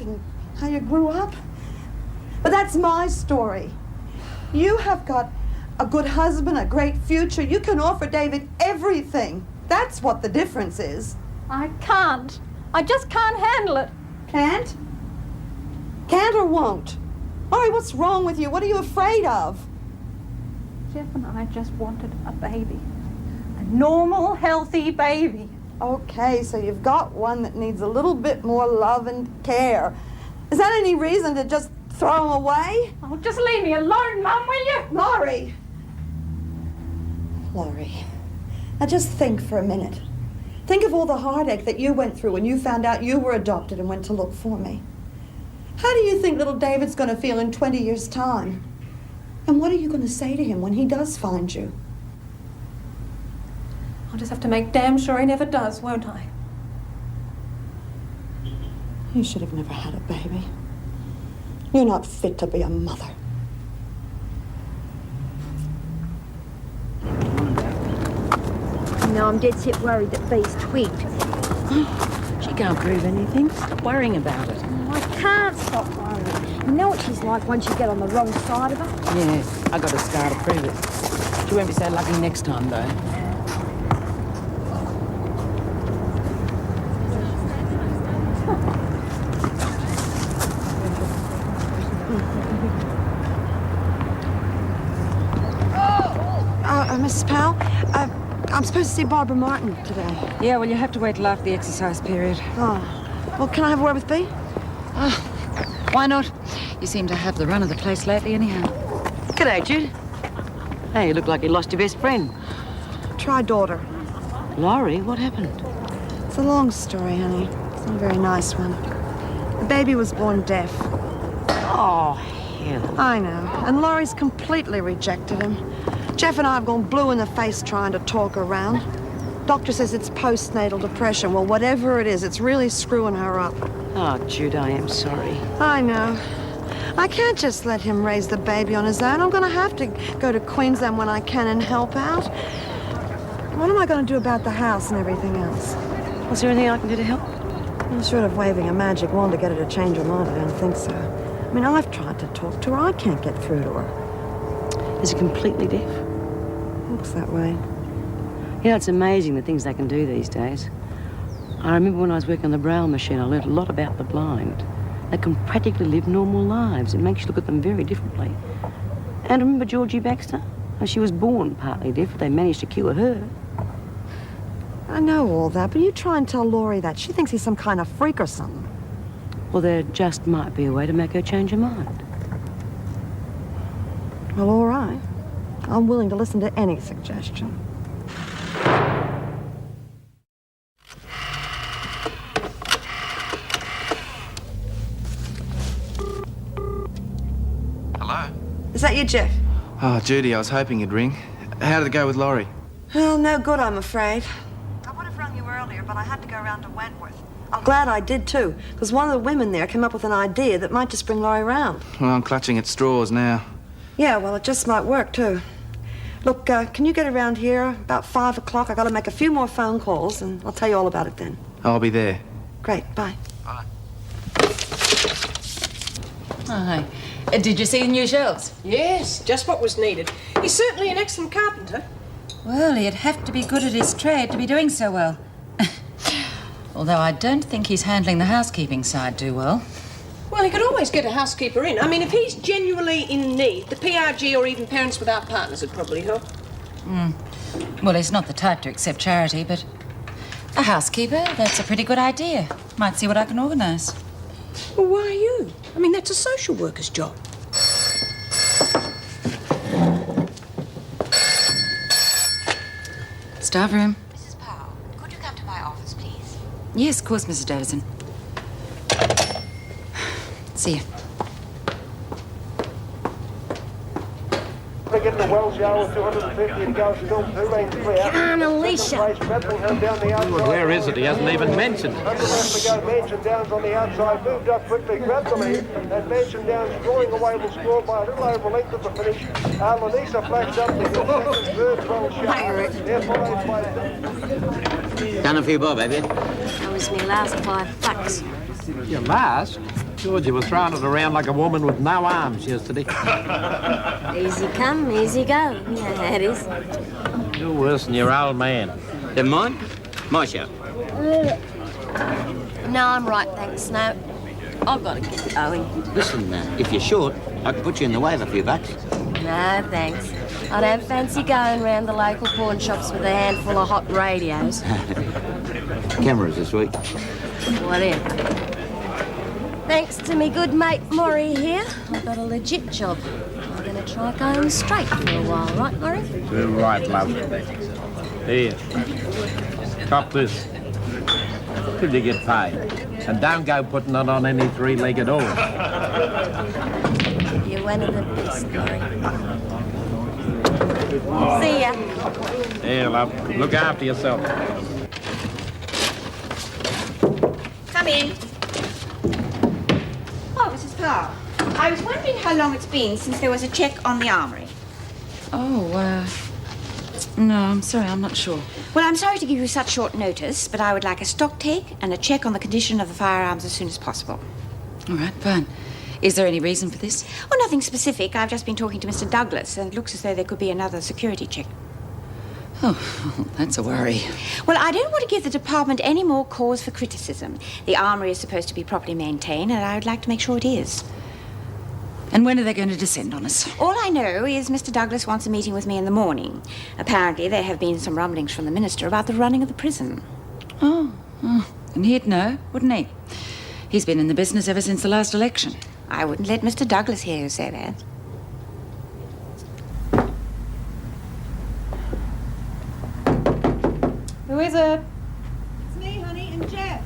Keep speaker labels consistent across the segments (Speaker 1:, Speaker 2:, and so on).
Speaker 1: and how you grew up. But that's my story. You have got a good husband, a great future. You can offer David everything. That's what the difference is.
Speaker 2: I can't. I just can't handle it.
Speaker 1: Can't? Can't or won't? Laurie, what's wrong with you? What are you afraid of?
Speaker 2: Jeff and I just wanted a baby. A normal, healthy baby.
Speaker 1: Okay, so you've got one that needs a little bit more love and care. Is that any reason to just throw him away?
Speaker 2: Oh, just leave me alone, Mum, will you?
Speaker 1: Laurie! Laurie, now just think for a minute. Think of all the heartache that you went through when you found out you were adopted and went to look for me. How do you think little David's going to feel in 20 years' time? And what are you going to say to him when he does find you?
Speaker 2: I'll just have to make damn sure he never does, won't I?
Speaker 1: You should have never had a baby. You're not fit to be a mother.
Speaker 3: No, I'm dead set worried that Bee's twigged.
Speaker 4: She can't prove anything. Stop worrying about it.
Speaker 3: Oh, I can't stop worrying. You know what she's like once you get on the wrong side of her?
Speaker 4: Yeah, I got a scar to prove it. She won't be so lucky next time, though.
Speaker 5: Mrs. Powell, I'm supposed to see Barbara Martin today.
Speaker 6: Yeah, well, you have to wait till after the exercise period.
Speaker 5: Oh. Well, can I have a word with Bea?
Speaker 6: Why not? You seem to have the run of the place lately, anyhow.
Speaker 4: G'day, Jude. Hey, you look like you lost your best friend.
Speaker 5: Try daughter.
Speaker 4: Laurie, what happened?
Speaker 5: It's a long story, honey. It's not a very nice one. The baby was born deaf.
Speaker 4: Oh, hell.
Speaker 5: I know. And Laurie's completely rejected him. Jeff and I have gone blue in the face trying to talk her around. Doctor says it's postnatal depression. Well, whatever it is, it's really screwing her up.
Speaker 4: Oh, Jude, I am sorry.
Speaker 5: I know. I can't just let him raise the baby on his own. I'm going to have to go to Queensland when I can and help out. What am I going to do about the house and everything else?
Speaker 4: Was there anything I can do to help?
Speaker 5: Well, short of waving a magic wand to get her to change her mind, I don't think so. I mean, I've tried to talk to her. I can't get through to her.
Speaker 4: Is he completely deaf?
Speaker 5: Looks that way.
Speaker 4: You know, it's amazing the things they can do these days. I remember when I was working on the Braille machine, I learned a lot about the blind. They can practically live normal lives. It makes you look at them very differently. And remember Georgie Baxter? Well, she was born partly deaf, but they managed to cure her.
Speaker 5: I know all that, but you try and tell Laurie that. She thinks he's some kind of freak or something.
Speaker 4: Well, there just might be a way to make her change her mind.
Speaker 5: Well, all right. I'm willing to listen to any suggestion.
Speaker 7: Hello?
Speaker 5: Is that you, Jeff?
Speaker 7: Oh, Judy, I was hoping you'd ring. How did it go with Laurie?
Speaker 5: Well, no good, I'm afraid. I would have rung you earlier, but I had to go around to Wentworth. I'm glad I did, too, because one of the women there came up with an idea that might just bring Laurie round.
Speaker 7: Well, I'm clutching at straws now.
Speaker 5: Yeah, well, it just might work, too. Look, can you get around here about 5 o'clock? I got to make a few more phone calls, and I'll tell you all about it then.
Speaker 7: I'll be there.
Speaker 5: Great, bye.
Speaker 7: Bye.
Speaker 6: Hi. Did you see the new shelves?
Speaker 8: Yes, just what was needed. He's certainly an excellent carpenter.
Speaker 6: Well, he'd have to be good at his trade to be doing so well. Although I don't think he's handling the housekeeping side too well.
Speaker 8: Well, he could always get a housekeeper in. I mean, if he's genuinely in need, the PRG or even Parents Without Partners would probably help.
Speaker 6: Well, he's not the type to accept charity, but a housekeeper, that's a pretty good idea. Might see what I can organise.
Speaker 8: Well, why you? I mean, that's a social worker's job.
Speaker 6: Staff room.
Speaker 9: Mrs. Powell, could you come to my office, please?
Speaker 6: Yes, of course, Mrs. Davison. See you.
Speaker 10: Getting the Wells Yard with 250 to go, still 2 lanes clear.
Speaker 3: Come on, Alicia.
Speaker 11: Where is it? He hasn't even mentioned.
Speaker 10: Mansion Downs on the outside, moved up quickly, grabbed the lead, and Mansion Downs drawing away will score by a little over a length of the finish. Lanisa flashed up the second, third, 12 shot. They're followed by...
Speaker 12: Done a few bob, have you?
Speaker 3: That was me last $5.
Speaker 11: Your last? George, you were throwing it around like a woman with no arms yesterday.
Speaker 12: Easy come, easy go. You know how it is.
Speaker 11: You're worse than your old man.
Speaker 13: Then mine? My show.
Speaker 12: No, I'm right, thanks. No, I've got to get going.
Speaker 13: Listen, if you're short, I can put you in the way of a few bucks.
Speaker 12: No, thanks. I don't fancy going round the local pawn shops with a handful of hot radios.
Speaker 13: Cameras this week.
Speaker 12: Whatever. Thanks to me good mate Maury here, I've got a legit job. I'm going to try going straight for a while, right, Maury?
Speaker 11: You're right, love. Here. Cop this. Till you get paid. And don't go putting it on any three-legged horse.
Speaker 12: You're one of the best, Maury. See ya.
Speaker 11: Here, love. Look after yourself.
Speaker 14: Come in. Oh, Mrs. Clark. I was wondering how long it's been since there was a check on the armoury.
Speaker 6: Oh, no, I'm sorry, I'm not sure.
Speaker 14: Well, I'm sorry to give you such short notice, but I would like a stock take and a check on the condition of the firearms as soon as possible.
Speaker 6: All right, fine. Is there any reason for this?
Speaker 14: Well, nothing specific. I've just been talking to Mr. Douglas, and it looks as though there could be another security check.
Speaker 6: Oh, that's a worry.
Speaker 14: Well, I don't want to give the department any more cause for criticism. The armoury is supposed to be properly maintained, and I would like to make sure it is.
Speaker 6: And when are they going to descend on us?
Speaker 14: All I know is Mr. Douglas wants a meeting with me in the morning. Apparently, there have been some rumblings from the minister about the running of the prison.
Speaker 6: Oh, and he'd know, wouldn't he? He's been in the business ever since the last election.
Speaker 14: I wouldn't let Mr. Douglas hear you say that.
Speaker 2: Who is it?
Speaker 5: It's me, honey, and Jeff.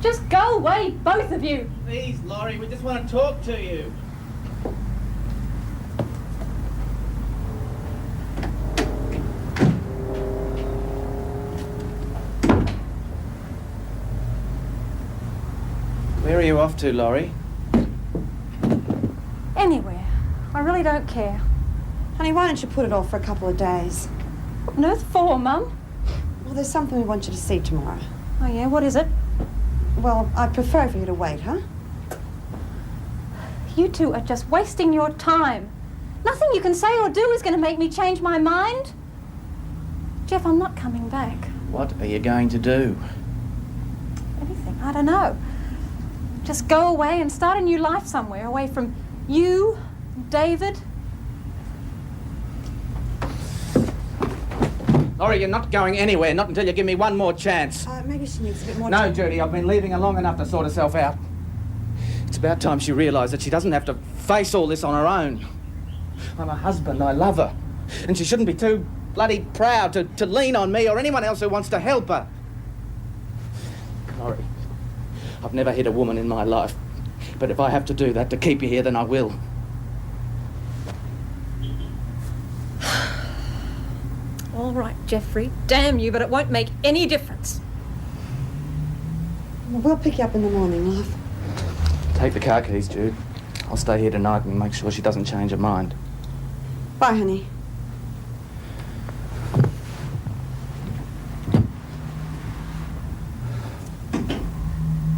Speaker 2: Just go away, both of you.
Speaker 15: Please, Laurie, we just want to talk to you.
Speaker 7: Where are you off to, Laurie?
Speaker 2: Anywhere. I really don't care.
Speaker 1: Honey, why don't you put it off for a couple of days?
Speaker 2: What on earth for, Mum?
Speaker 1: Well, there's something we want you to see tomorrow.
Speaker 2: Oh, yeah? What is it?
Speaker 1: Well, I'd prefer for you to wait, huh?
Speaker 2: You two are just wasting your time. Nothing you can say or do is going to make me change my mind. Jeff, I'm not coming back.
Speaker 7: What are you going to do?
Speaker 2: Anything, I don't know. Just go away and start a new life somewhere, away from you, David.
Speaker 15: Laurie, you're not going anywhere, not until you give me one more chance.
Speaker 1: Maybe she needs a bit more
Speaker 15: No,
Speaker 1: time.
Speaker 15: Judy, I've been leaving her long enough to sort herself out. It's about time she realised that she doesn't have to face all this on her own. I'm her husband, I love her. And she shouldn't be too bloody proud to lean on me or anyone else who wants to help her. Laurie, I've never hit a woman in my life. But if I have to do that to keep you here, then I will.
Speaker 2: All right, Jeffrey. Damn you, but it won't make any difference.
Speaker 1: Well, we'll pick you up in the morning, love.
Speaker 7: Take the car keys, Jude. I'll stay here tonight and make sure she doesn't change her mind.
Speaker 1: Bye, honey.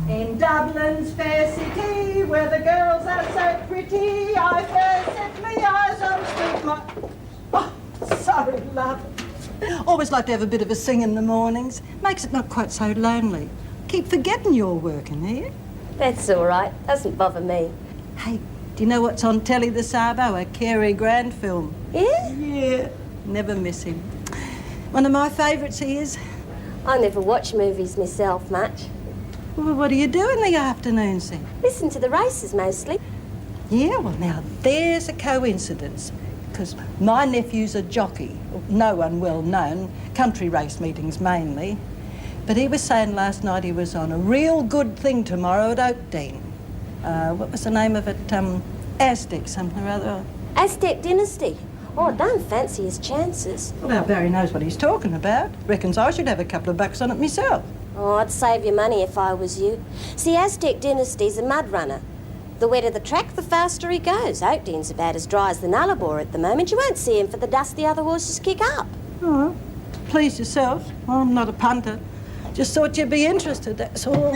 Speaker 16: In Dublin's fair city, where the girls are so pretty, I first set my eyes on street light. Oh, sorry, love. Always like to have a bit of a sing in the mornings. Makes it not quite so lonely. Keep forgetting you're working here.
Speaker 12: That's all right. Doesn't bother me.
Speaker 16: Hey, do you know what's on telly this arvo? A Cary Grant film.
Speaker 12: Yeah?
Speaker 16: Yeah. Never miss him. One of my favourites he is.
Speaker 12: I never watch movies myself much.
Speaker 16: Well, what do you do in the afternoons then?
Speaker 12: Listen to the races mostly.
Speaker 16: Yeah, well now there's a coincidence. Because my nephew's a jockey, no one well known, country race meetings mainly. But he was saying last night he was on a real good thing tomorrow at Oakdean. What was the name of it? Aztec something or other.
Speaker 12: Aztec Dynasty. Oh, I don't fancy his chances.
Speaker 16: Well, now Barry knows what he's talking about. Reckons I should have a couple of bucks on it myself.
Speaker 12: Oh, I'd save your money if I was you. See, Aztec Dynasty's a mud runner. The wetter the track, the faster he goes. Oakdean's about as dry as the Nullarbor at the moment. You won't see him for the dust the other horses kick up.
Speaker 16: Oh, please yourself. Well, I'm not a punter. Just thought you'd be interested, that's all.